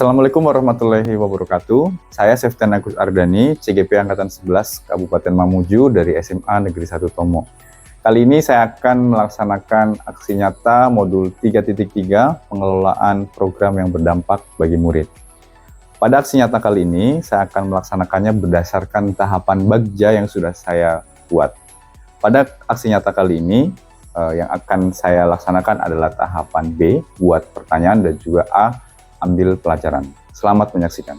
Assalamualaikum warahmatullahi wabarakatuh. Saya Seftian Agus Ardani, CGP Angkatan 11 Kabupaten Mamuju dari SMA Negeri 1 Tomo. Kali ini saya akan melaksanakan aksi nyata modul 3.3 pengelolaan program yang berdampak bagi murid. Pada aksi nyata kali ini, saya akan melaksanakannya berdasarkan tahapan bagja yang sudah saya buat. Pada aksi nyata kali ini, yang akan saya laksanakan adalah tahapan B, buat pertanyaan, dan juga A, ambil pelajaran. Selamat menyaksikan.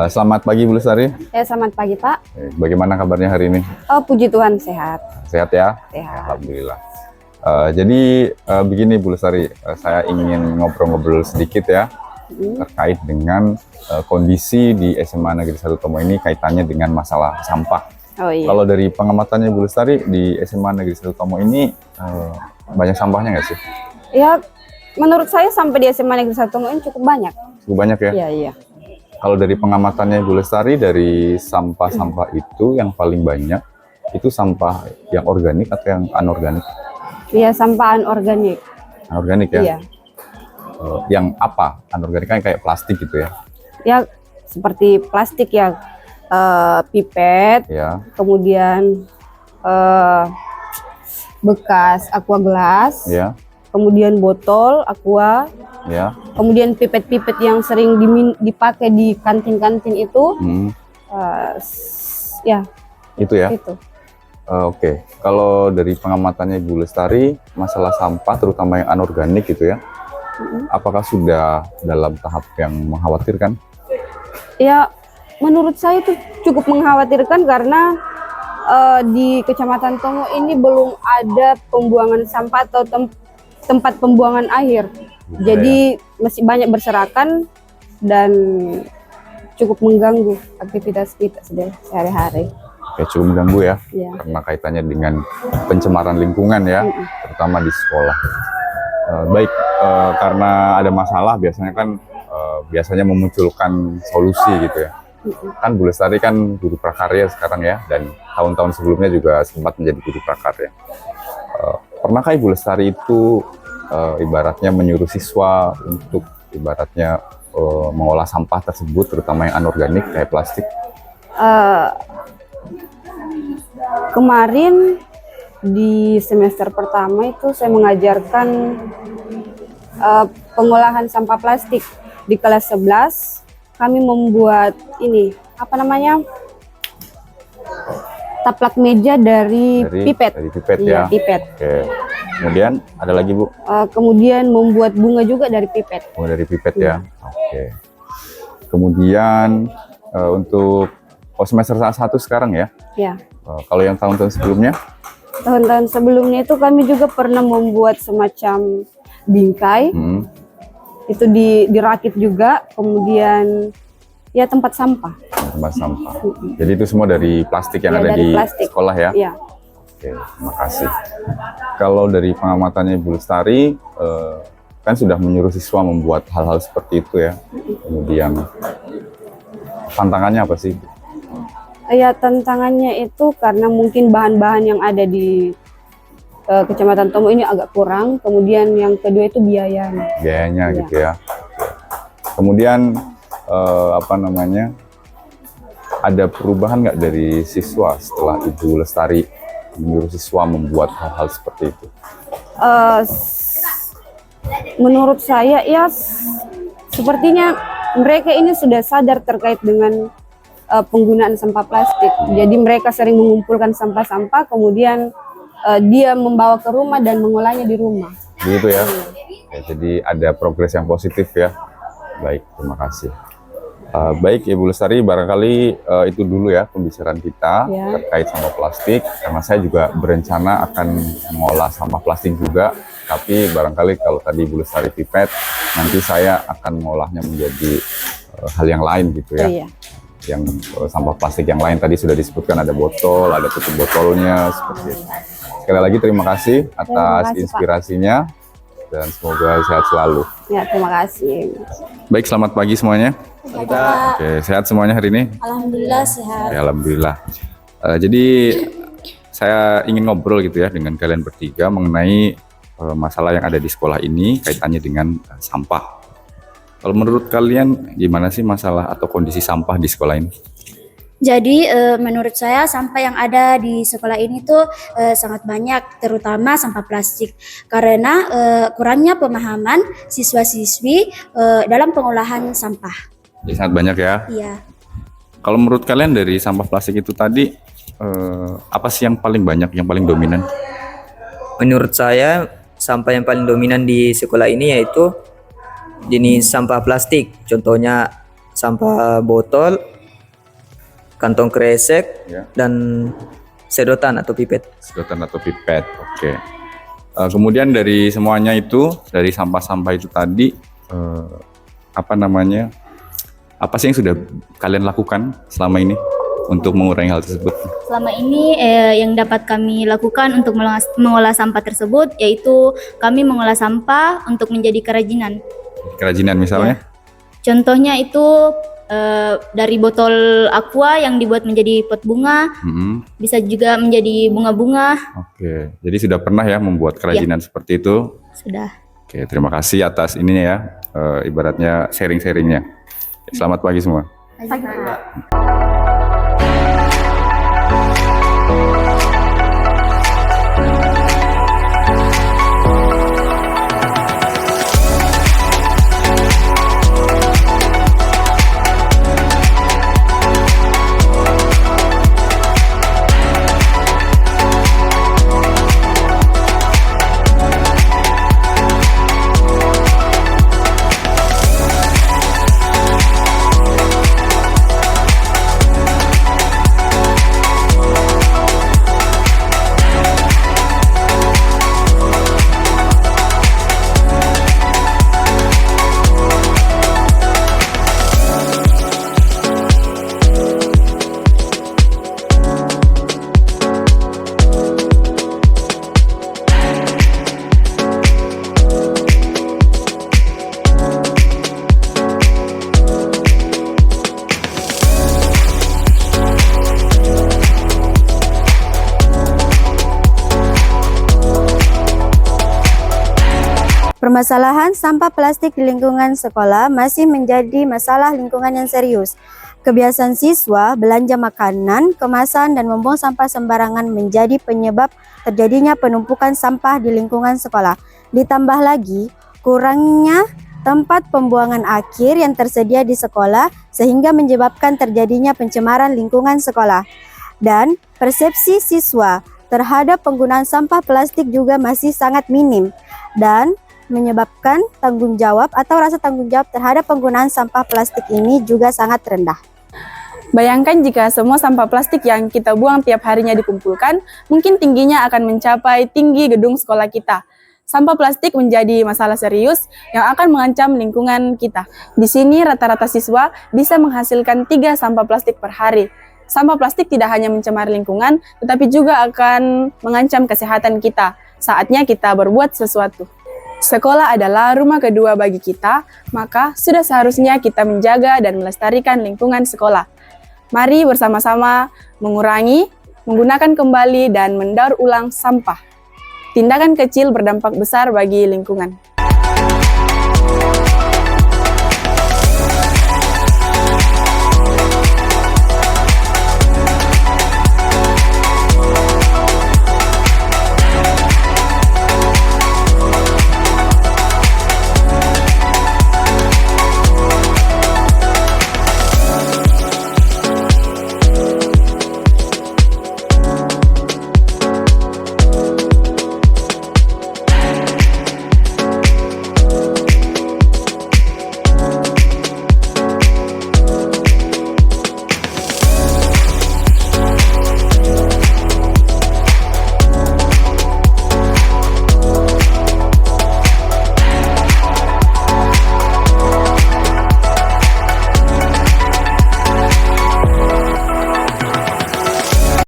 Selamat pagi Bu Lestari. Ya, selamat pagi Pak. Bagaimana kabarnya hari ini? Oh, puji Tuhan, sehat. Sehat ya? Sehat. Alhamdulillah. Jadi begini Bu Lestari, saya ingin ngobrol-ngobrol sedikit ya terkait dengan kondisi di SMA Negeri 1 Tomo ini kaitannya dengan masalah sampah. Oh iya. Kalau dari pengamatannya Bu Lestari, di SMA Negeri 1 Tomo ini banyak sampahnya nggak sih? Ya, menurut saya sampai di SMA Negeri 1 Tomo ini cukup banyak. Cukup banyak ya? Iya, iya. Kalau dari pengamatannya Bu Lestari, dari sampah-sampah itu yang paling banyak, itu sampah yang organik atau yang anorganik? Iya, sampah anorganik. Anorganik ya? Iya. Yang apa? Anorganik kan kayak plastik gitu ya? Ya, seperti plastik ya, pipet, Ya. kemudian bekas aqua gelas, Ya. kemudian botol aqua, Ya. kemudian pipet-pipet yang sering dipakai di kantin-kantin itu, ya, Itu ya? itu. Oke. Kalau dari pengamatannya Bu Lestari, masalah sampah terutama yang anorganik gitu ya, apakah sudah dalam tahap yang mengkhawatirkan? Ya, menurut saya itu cukup mengkhawatirkan karena di Kecamatan Tomo ini belum ada pembuangan sampah atau tempat pembuangan akhir. Jadi masih banyak berserakan dan cukup mengganggu aktivitas kita sehari-hari. Ya, cukup mengganggu ya, Ya. karena kaitannya dengan pencemaran lingkungan ya, terutama di sekolah. Baik, karena ada masalah biasanya kan biasanya memunculkan solusi gitu ya. Kan Bu Lestari kan guru prakarya sekarang ya, dan tahun-tahun sebelumnya juga sempat menjadi guru prakarya. Pernahkah Ibu Lestari itu ibaratnya menyuruh siswa untuk ibaratnya mengolah sampah tersebut, terutama yang anorganik kayak plastik? Kemarin di semester pertama itu saya mengajarkan pengolahan sampah plastik di kelas 11. Kami membuat ini, apa namanya, taplak meja dari pipet. Dari pipet Iya, ya. pipet. Oke. Kemudian ada lagi Bu? Kemudian membuat bunga juga dari pipet. Oh, dari pipet ya. Oke. Kemudian untuk semester 1 sekarang ya. Ya. Kalau yang tahun-tahun sebelumnya? Tahun-tahun sebelumnya itu kami juga pernah membuat semacam bingkai. Itu dirakit juga, kemudian ya tempat sampah. Tempat sampah. Jadi itu semua dari plastik yang Ya, ada dari di plastik. sekolah ya? Iya. Oke, terima kasih. Kalau dari pengamatannya Bu Lestari, kan sudah menyuruh siswa membuat hal-hal seperti itu ya. Kemudian tantangannya apa sih? Ya, tantangannya itu karena mungkin bahan-bahan yang ada di Kecamatan Tomo ini agak kurang. Kemudian yang kedua itu biayanya. Biayanya Iya. gitu ya. Kemudian apa namanya? Ada perubahan nggak dari siswa setelah Ibu Lestari menyuruh siswa membuat hal-hal seperti itu? Menurut saya ya sepertinya mereka ini sudah sadar terkait dengan penggunaan sampah plastik. Jadi mereka sering mengumpulkan sampah-sampah, kemudian dia membawa ke rumah dan mengolahnya di rumah. Begitu ya? Ya, jadi ada progres yang positif ya. Baik, terima kasih. Baik Ibu Lestari, barangkali itu dulu ya pembicaraan kita terkait sampah plastik, karena saya juga berencana akan mengolah sampah plastik juga, tapi barangkali kalau tadi Ibu Lestari pipet, nanti saya akan mengolahnya menjadi hal yang lain gitu ya. Iya. Yang sampah plastik yang lain tadi sudah disebutkan, ada botol, ada tutup botolnya seperti itu. Sekali lagi terima kasih atas kasih, Pak. inspirasinya dan semoga sehat selalu. Ya, terima kasih. Baik, selamat pagi semuanya. Oke, sehat semuanya hari ini? Alhamdulillah sehat. Ya, alhamdulillah. Jadi saya ingin ngobrol gitu ya dengan kalian bertiga mengenai masalah yang ada di sekolah ini kaitannya dengan sampah. Kalau menurut kalian gimana sih masalah atau kondisi sampah di sekolah ini? Jadi menurut saya sampah yang ada di sekolah ini tuh sangat banyak, terutama sampah plastik. Karena kurangnya pemahaman siswa-siswi dalam pengolahan sampah. Jadi sangat banyak ya. Iya. Kalau menurut kalian dari sampah plastik itu tadi apa sih yang paling banyak, yang paling dominan? Menurut saya, sampah yang paling dominan di sekolah ini yaitu jenis sampah plastik. Contohnya sampah botol, kantong kresek, Ya. dan sedotan atau pipet. Sedotan atau pipet, oke. Kemudian dari semuanya itu, dari sampah-sampah itu tadi, apa sih yang sudah kalian lakukan selama ini untuk mengurangi hal tersebut? Selama ini yang dapat kami lakukan untuk mengolah sampah tersebut yaitu kami mengolah sampah untuk menjadi kerajinan. Kerajinan misalnya? Contohnya itu dari botol aqua yang dibuat menjadi pot bunga, bisa juga menjadi bunga-bunga. Oke, jadi sudah pernah ya membuat kerajinan seperti itu? Sudah. Oke, terima kasih atas ininya ya, ibaratnya sharing-sharingnya. Selamat pagi semua. Permasalahan sampah plastik di lingkungan sekolah masih menjadi masalah lingkungan yang serius. Kebiasaan siswa belanja makanan, kemasan, dan membuang sampah sembarangan menjadi penyebab terjadinya penumpukan sampah di lingkungan sekolah. Ditambah lagi, kurangnya tempat pembuangan akhir yang tersedia di sekolah sehingga menyebabkan terjadinya pencemaran lingkungan sekolah. Dan persepsi siswa terhadap penggunaan sampah plastik juga masih sangat minim dan menyebabkan tanggung jawab atau rasa tanggung jawab terhadap penggunaan sampah plastik ini juga sangat rendah. Bayangkan jika semua sampah plastik yang kita buang tiap harinya dikumpulkan, mungkin tingginya akan mencapai tinggi gedung sekolah kita. Sampah plastik menjadi masalah serius yang akan mengancam lingkungan kita. Di sini rata-rata siswa bisa menghasilkan 3 sampah plastik per hari. Sampah plastik tidak hanya mencemari lingkungan, tetapi juga akan mengancam kesehatan kita. Saatnya kita berbuat sesuatu. Sekolah adalah rumah kedua bagi kita, maka sudah seharusnya kita menjaga dan melestarikan lingkungan sekolah. Mari bersama-sama mengurangi, menggunakan kembali, dan mendaur ulang sampah. Tindakan kecil berdampak besar bagi lingkungan.